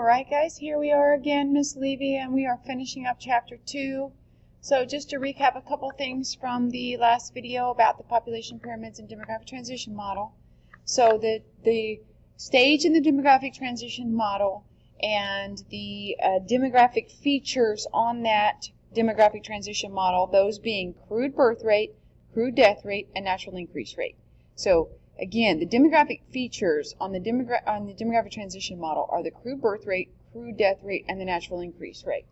Alright guys, here we are again, Miss Levy, and we are finishing up Chapter 2. So just to recap a couple things from the last video about the population pyramids and demographic transition model. So the stage in the demographic transition model and the demographic features on that demographic transition model, those being crude birth rate, crude death rate, and natural increase rate. So again, the demographic features on the demographic transition model are the crude birth rate, crude death rate, and the natural increase rate.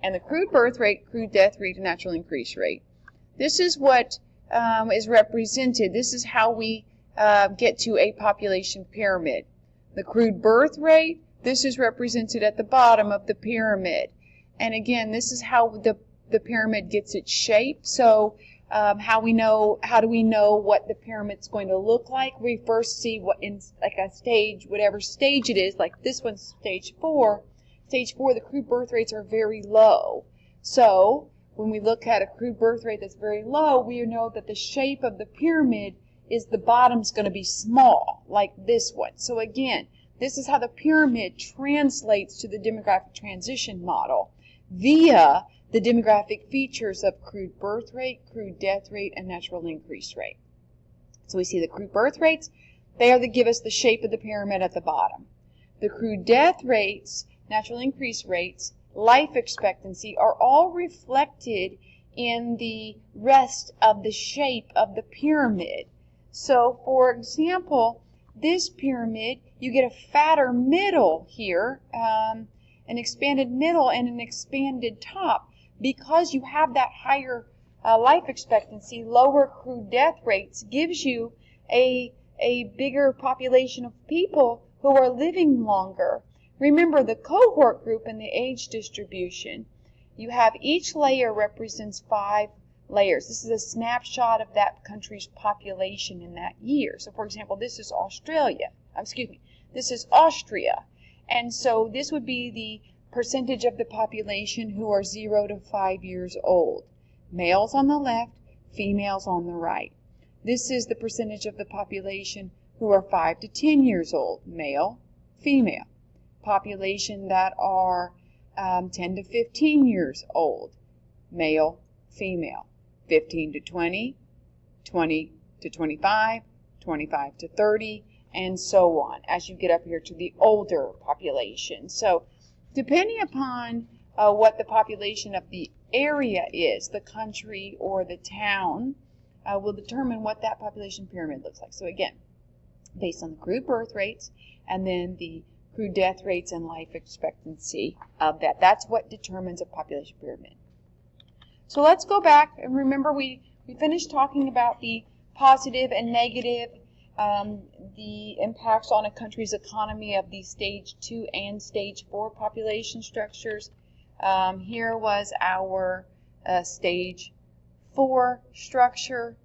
And the crude birth rate, crude death rate, and natural increase rate, this is what is represented. This is how we get to a population pyramid. The crude birth rate, this is represented at the bottom of the pyramid. And again, this is how the pyramid gets its shape. So how do we know what the pyramid's going to look like? We first see what in like a stage, whatever stage it is, like this one's stage 4. Stage 4, the crude birth rates are very low. So when we look at a crude birth rate that's very low, we know that the shape of the pyramid is the bottom's going to be small, like this one. So again, this is how the pyramid translates to the demographic transition model via the demographic features of crude birth rate, crude death rate, and natural increase rate. So we see the crude birth rates, they are that give us the shape of the pyramid at the bottom. The crude death rates, natural increase rates, life expectancy are all reflected in the rest of the shape of the pyramid. So for example, this pyramid, you get a fatter middle here, an expanded middle and an expanded top. Because you have that higher life expectancy, lower crude death rates gives you a bigger population of people who are living longer. Remember the cohort group and the age distribution. You have each layer represents 5 layers. This is a snapshot of that country's population in that year. So for example, this is this is Austria. And so this would be the percentage of the population who are 0 to 5 years old. Males on the left, females on the right. This is the percentage of the population who are 5 to 10 years old. Male, female. Population that are 10 to 15 years old. Male, female. 15 to 20, 20 to 25, 25 to 30, and so on as you get up here to the older population. So depending upon what the population of the area is, the country or the town, will determine what that population pyramid looks like. So again, based on the crude birth rates and then the crude death rates and life expectancy of that. That's what determines a population pyramid. So let's go back and remember we finished talking about the positive and negative the impacts on a country's economy of the stage 2 and stage 4 population structures. Here was our stage 4 structure.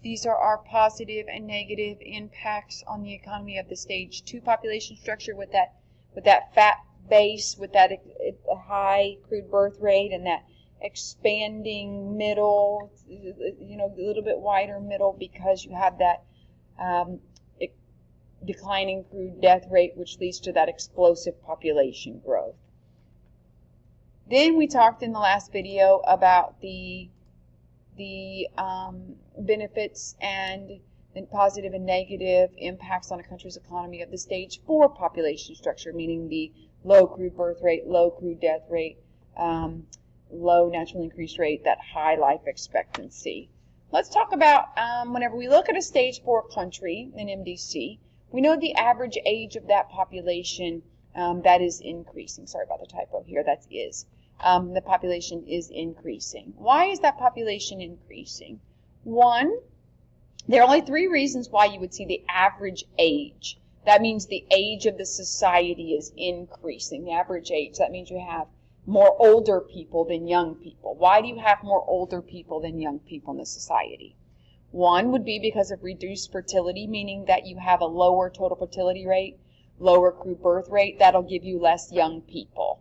These are our positive and negative impacts on the economy of the stage 2 population structure with that fat base, with that high crude birth rate and that expanding middle, a little bit wider middle because you have that declining crude death rate, which leads to that explosive population growth. Then we talked in the last video about the benefits and the positive and negative impacts on a country's economy of the stage 4 population structure, meaning the low crude birth rate, low crude death rate, low natural increase rate, that high life expectancy. Let's talk about whenever we look at a stage 4 country in MDC, we know the average age of that population that is increasing. Sorry about the typo here, that is. The population is increasing. Why is that population increasing? One, there are only 3 reasons why you would see the average age. That means the age of the society is increasing. The average age, that means you have more older people than young people. Why do you have more older people than young people in the society? One would be because of reduced fertility, meaning that you have a lower total fertility rate, lower crude birth rate. That'll give you less young people.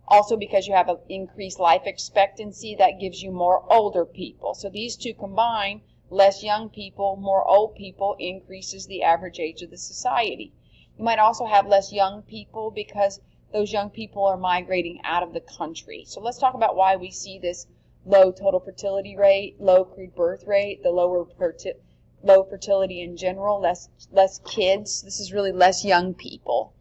Also because you have an increased life expectancy, that gives you more older people. So these two combined, less young people, more old people, increases the average age of the society. You might also have less young people because those young people are migrating out of the country. So let's talk about why we see this low total fertility rate, low crude birth rate, the low fertility in general, less kids. This is really less young people.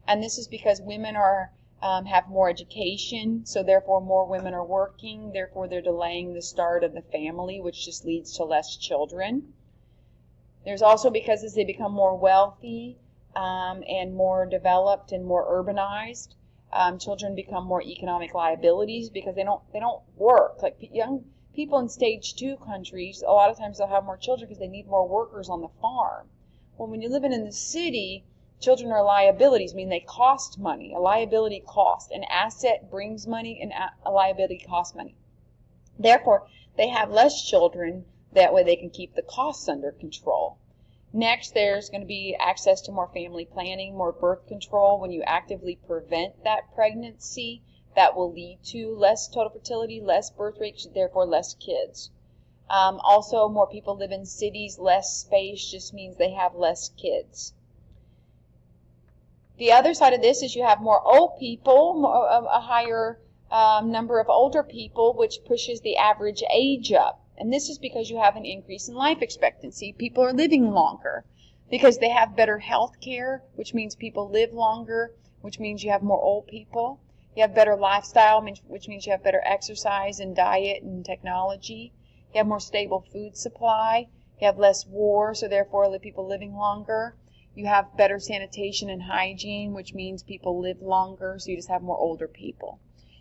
And this is because women have more education, so therefore more women are working, therefore they're delaying the start of the family, which just leads to less children. There's also because as they become more wealthy and more developed and more urbanized, children become more economic liabilities because they don't work. Like young people in stage 2 countries, a lot of times they'll have more children because they need more workers on the farm. Well, when you're living in the city, children are liabilities, meaning they cost money. A liability costs. An asset brings money, and a liability costs money. Therefore, they have less children. That way they can keep the costs under control. Next, there's going to be access to more family planning, more birth control. When you actively prevent that pregnancy, that will lead to less total fertility, less birth rates, therefore less kids. Also, more people live in cities. Less space just means they have less kids. The other side of this is you have more old people, a higher number of older people, which pushes the average age up. And this is because you have an increase in life expectancy. People are living longer because they have better health care, which means people live longer, which means you have more old people. You have better lifestyle, which means you have better exercise and diet and technology. You have more stable food supply. You have less war, so therefore people living longer. You have better sanitation and hygiene, which means people live longer, so you just have more older people.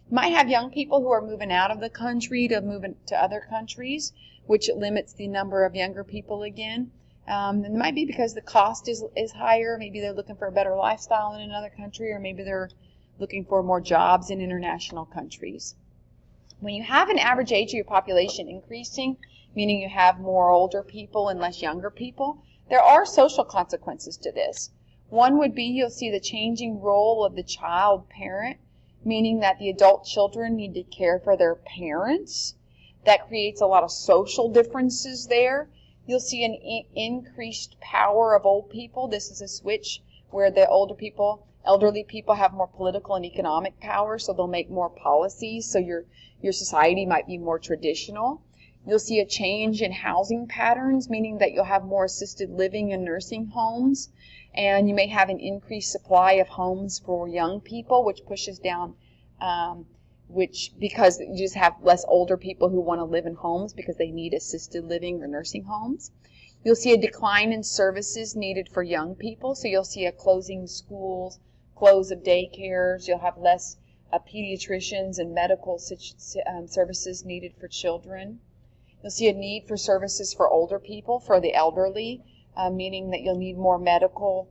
You might have young people who are moving out of the country to move to other countries, which limits the number of younger people again. And it might be because the cost is higher. Maybe they're looking for a better lifestyle in another country, or maybe they're looking for more jobs in international countries. When you have an average age of your population increasing, meaning you have more older people and less younger people, there are social consequences to this. One would be you'll see the changing role of the child parent, meaning that the adult children need to care for their parents. That creates a lot of social differences there. You'll see an increased power of old people. This is a switch where the elderly people have more political and economic power, so they'll make more policies, so your society might be more traditional. You'll see a change in housing patterns, meaning that you'll have more assisted living and nursing homes, and you may have an increased supply of homes for young people, which pushes down, because you just have less older people who want to live in homes because they need assisted living or nursing homes. You'll see a decline in services needed for young people, so you'll see a closing schools, close of daycares. You'll have less pediatricians and medical services needed for children. You'll see a need for services for older people, for the elderly, meaning that you'll need more medical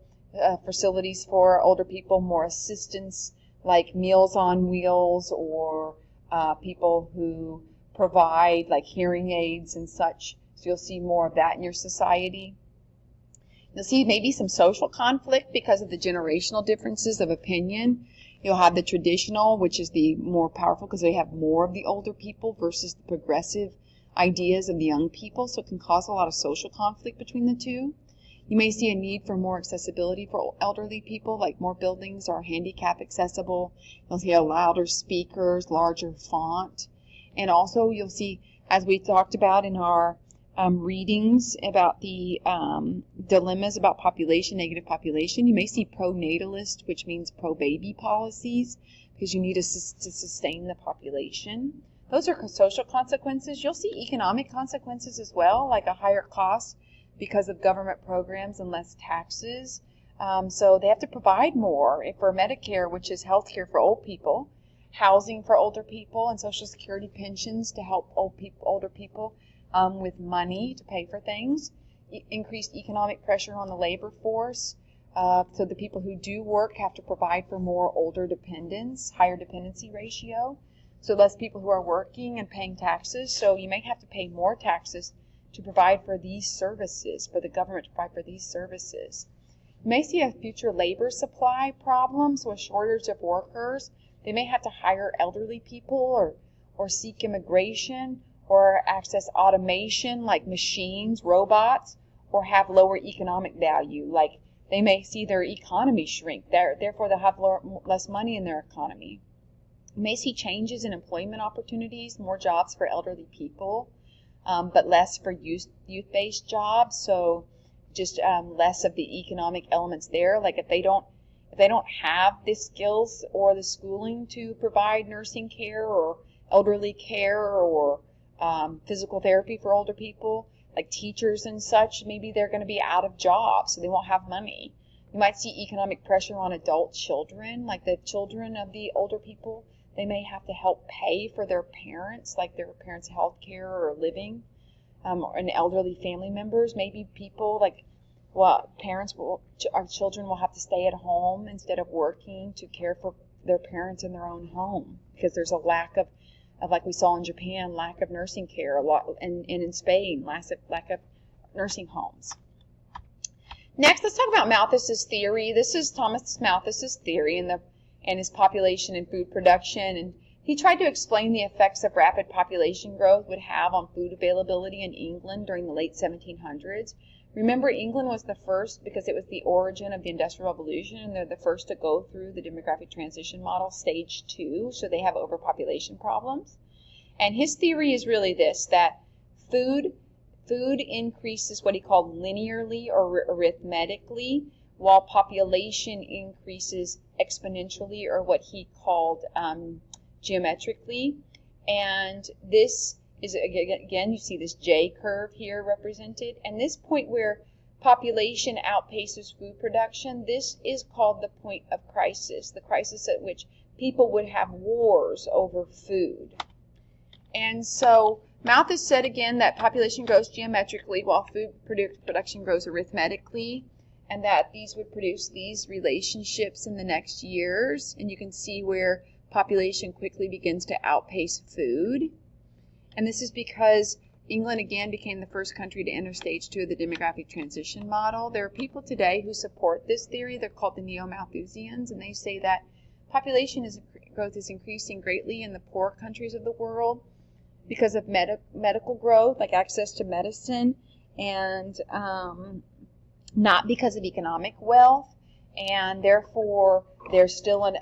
facilities for older people, more assistance like Meals on Wheels, or people who provide like hearing aids and such. So you'll see more of that in your society. You'll see maybe some social conflict because of the generational differences of opinion. You'll have the traditional, which is the more powerful because they have more of the older people versus the progressive ideas of the young people, so it can cause a lot of social conflict between the two. You may see a need for more accessibility for elderly people, like more buildings are handicap accessible. You'll see louder speakers, larger font, and also you'll see, as we talked about in our readings about the dilemmas about negative population, you may see pro-natalist, which means pro-baby policies, because you need to sustain the population. Those are social consequences. You'll see economic consequences as well, like a higher cost because of government programs and less taxes. So they have to provide more for Medicare, which is health care for old people, housing for older people, and Social Security pensions to help older people with money to pay for things. Increased economic pressure on the labor force. So the people who do work have to provide for more older dependents, higher dependency ratio. So less people who are working and paying taxes. So you may have to pay more taxes to provide for these services, for the government to provide for these services. You may see a future labor supply problem, so a shortage of workers. They may have to hire elderly people or seek immigration or access automation like machines, robots, or have lower economic value like They may see their economy shrink. Therefore, they'll have less money in their economy. You may see changes in employment opportunities, more jobs for elderly people, but less for youth-based jobs. So just less of the economic elements there. Like if they don't have the skills or the schooling to provide nursing care or elderly care or physical therapy for older people, like teachers and such, maybe they're going to be out of jobs, so they won't have money. You might see economic pressure on adult children, like the children of the older people. They may have to help pay for their parents, like their parents' health care or living, and elderly family members. Maybe people like, well, our children will have to stay at home instead of working to care for their parents in their own home, because there's a lack of like we saw in Japan, lack of nursing care, a lot, and in Spain, lack of nursing homes. Next, let's talk about Malthus's theory. This is Thomas Malthus's theory and his population and food production. And he tried to explain the effects of rapid population growth would have on food availability in England during the late 1700s. Remember, England was the first because it was the origin of the Industrial Revolution, and they're the first to go through the demographic transition model, stage 2, so they have overpopulation problems. And his theory is really this, that food increases what he called linearly or arithmetically, while population increases exponentially, or what he called geometrically. And this is, again, you see this J curve here represented. And this point where population outpaces food production, this is called the point of crisis, the crisis at which people would have wars over food. And so Malthus said again that population grows geometrically while food production grows arithmetically, and that these would produce these relationships in the next years. And you can see where population quickly begins to outpace food. And this is because England again became the first country to enter stage 2 of the demographic transition model. There are people today who support this theory. They're called the neo-Malthusians, and they say that population growth is increasing greatly in the poor countries of the world because of medical growth, like access to medicine, and not because of economic wealth. And therefore, there's still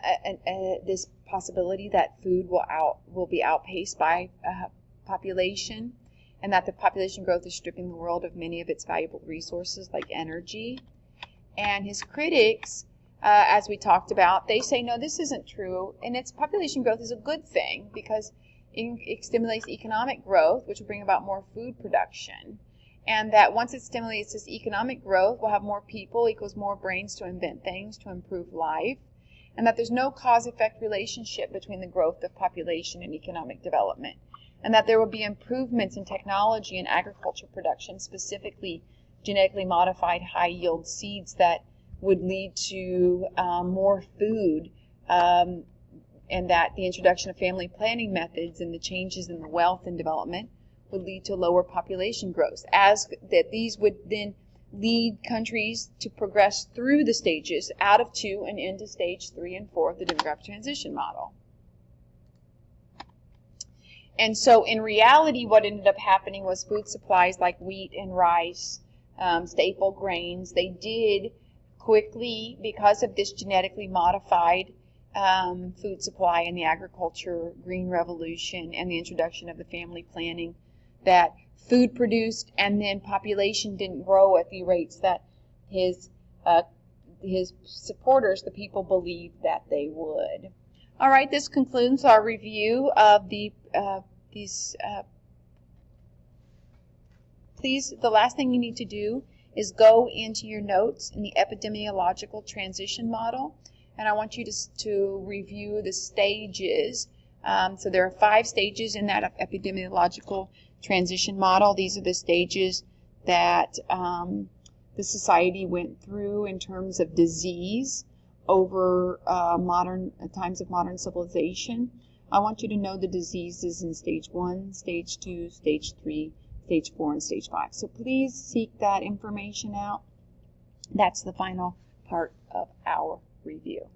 this possibility that food will be outpaced by population, and that the population growth is stripping the world of many of its valuable resources like energy. And his critics, as we talked about, they say, no, this isn't true, and its population growth is a good thing because it stimulates economic growth, which will bring about more food production. And that once it stimulates this economic growth, we'll have more people equals more brains to invent things to improve life. And that there's no cause-effect relationship between the growth of population and economic development. And that there will be improvements in technology and agriculture production, specifically genetically modified high-yield seeds that would lead to more food, and that the introduction of family planning methods and the changes in the wealth and development would lead to lower population growth, as that these would then lead countries to progress through the stages out of 2 and into stage 3 and 4 of the demographic transition model. And so in reality, what ended up happening was food supplies like wheat and rice, staple grains, they did quickly, because of this genetically modified food supply and the agriculture, green revolution, and the introduction of the family planning, that food produced and then population didn't grow at the rates that his supporters, the people, believed that they would. All right, this concludes our review of the please, the last thing you need to do is go into your notes in the epidemiological transition model, and I want you to review the stages. So there are 5 stages in that epidemiological transition model. These are the stages that the society went through in terms of disease over times of modern civilization. I want you to know the diseases in stage 1, stage 2, stage 3, stage 4, and stage 5. So please seek that information out. That's the final part of our review.